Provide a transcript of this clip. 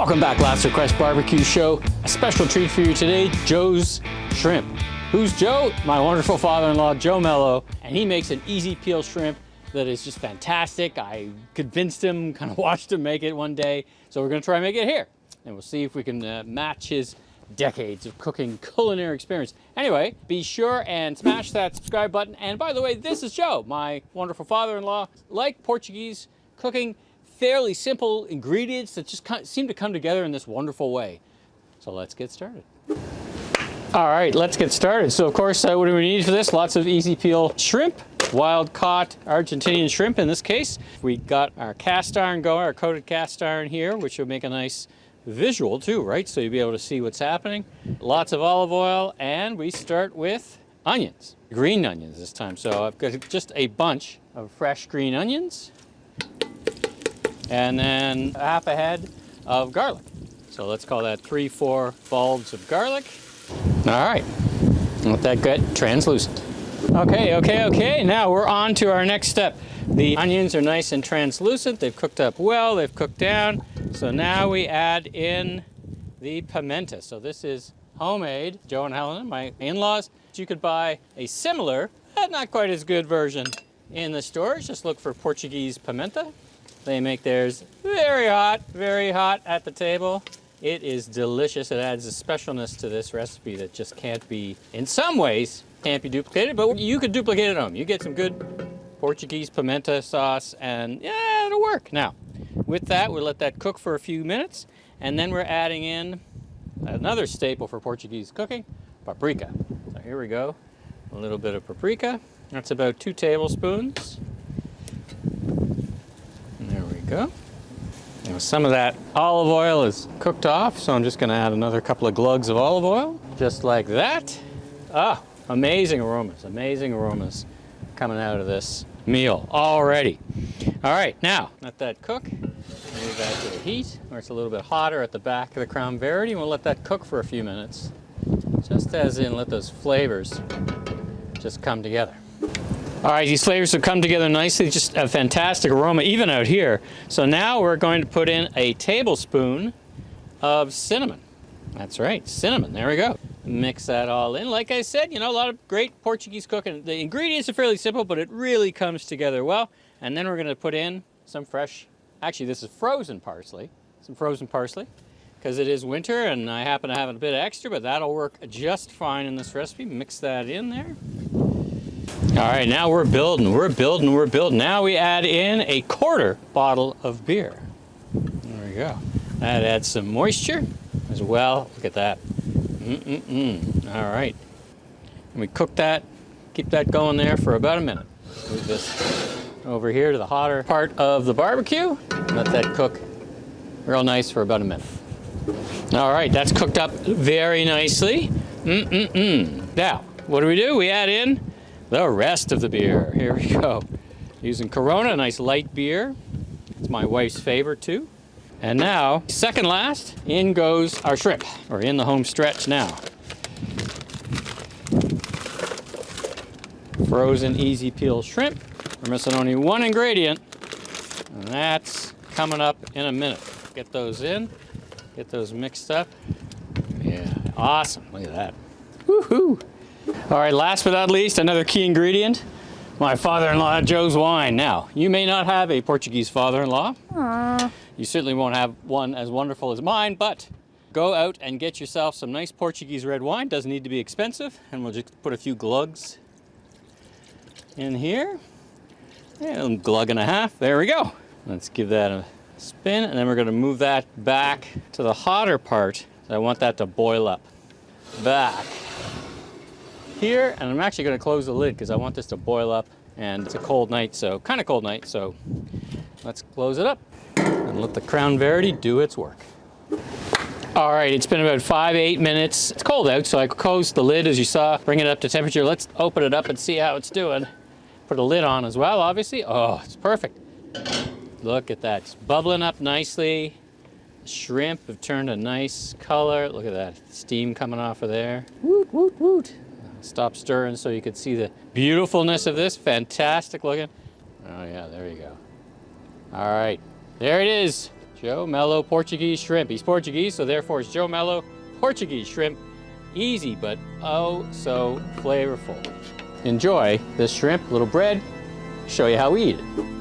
Welcome back, Last Request Barbecue Show. A special treat for you today, Joe's Shrimp. Who's Joe? My wonderful father-in-law, Joe Mello, and he makes an easy peel shrimp that is just fantastic. I convinced him, kind of watched him make it one day, so we're gonna try and make it here. And we'll see if we can match his decades of cooking culinary experience. Anyway, be sure and smash that subscribe button. And by the way, this is Joe, my wonderful father-in-law. Like Portuguese cooking, fairly simple ingredients that just seem to come together in this wonderful way. So let's get started. All right, let's get started. So of course, what do we need for this? Lots of easy peel shrimp, wild caught Argentinian shrimp in this case. We got our cast iron going, our coated cast iron here, which will make a nice visual too, right? So you'll be able to see what's happening. Lots of olive oil, and we start with onions, green onions this time. So I've got just a bunch of fresh green onions, and then half a head of garlic. So let's call that 3-4 bulbs of garlic. All right, let that get translucent. Okay, now we're on to our next step. The onions are nice and translucent. They've cooked up well, they've cooked down. So now we add in the pimenta. So this is homemade, Joe and Helena, my in-laws. You could buy a similar, but not quite as good version in the stores. Just look for Portuguese pimenta. They make theirs very hot at the table. It is delicious. It adds a specialness to this recipe that just can't be, in some ways, can't be duplicated, but you could duplicate it at home. You get some good Portuguese pimenta sauce and yeah, it'll work. Now, with that, we'll let that cook for a few minutes, and then we're adding in another staple for Portuguese cooking, paprika. So here we go, a little bit of paprika. That's about 2 tablespoons. And there we go. Now, some of that olive oil is cooked off, so I'm just gonna add another couple of glugs of olive oil, just like that. Ah, amazing aromas coming out of this meal already. All right, now let that cook. Move that to the heat, where it's a little bit hotter at the back of the Crown Verity, and we'll let that cook for a few minutes. Just as in, let those flavors just come together. All right, these flavors have come together nicely, just a fantastic aroma, even out here. So now we're going to put in a tablespoon of cinnamon. That's right, cinnamon, there we go. Mix that all in. Like I said, you know, a lot of great Portuguese cooking. The ingredients are fairly simple, but it really comes together well. And then we're gonna put in some fresh, actually this is frozen parsley, because it is winter and I happen to have a bit of extra, but that'll work just fine in this recipe. Mix that in there. All right, now we're building. Now we add in a 1/4 bottle of beer. There we go. That adds some moisture as well. Look at that. All right. And we cook that, keep that going there for about a minute. Move this over here to the hotter part of the barbecue. Let that cook real nice for about a minute. All right, that's cooked up very nicely. Now, what do? We add in the rest of the beer. Here we go. Using Corona, a nice light beer. It's my wife's favorite too. And now, second last, in goes our shrimp. We're in the home stretch now. Frozen easy peel shrimp. We're missing only one ingredient, and that's coming up in a minute. Get those in, get those mixed up. Yeah, awesome, look at that. Woohoo! All right, last but not least, another key ingredient, my father-in-law, Joe's wine. Now, you may not have a Portuguese father-in-law. You certainly won't have one as wonderful as mine, but go out and get yourself some nice Portuguese red wine. Doesn't need to be expensive, and we'll just put a few glugs in here. And a glug and a half, there we go. Let's give that a spin, and then we're gonna move that back to the hotter part. So I want that to boil up. Back here, and I'm actually gonna close the lid because I want this to boil up, and it's a cold night, so kind of cold night, so let's close it up and let the Crown Verity do its work. All right, it's been about 5-8 minutes. It's cold out, so I closed the lid as you saw, bring it up to temperature. Let's open it up and see how it's doing. Put a lid on as well, obviously. Oh, it's perfect. Look at that, it's bubbling up nicely. Shrimp have turned a nice color. Look at that, steam coming off of there. Woot, woot, woot. Stop stirring so you could see the beautifulness of this. Fantastic looking. Oh yeah, there you go. All right, there it is. Joe Mello Portuguese shrimp. He's Portuguese, so therefore it's Joe Mello Portuguese shrimp. Easy, but oh so flavorful. Enjoy this shrimp, little bread, show you how we eat it.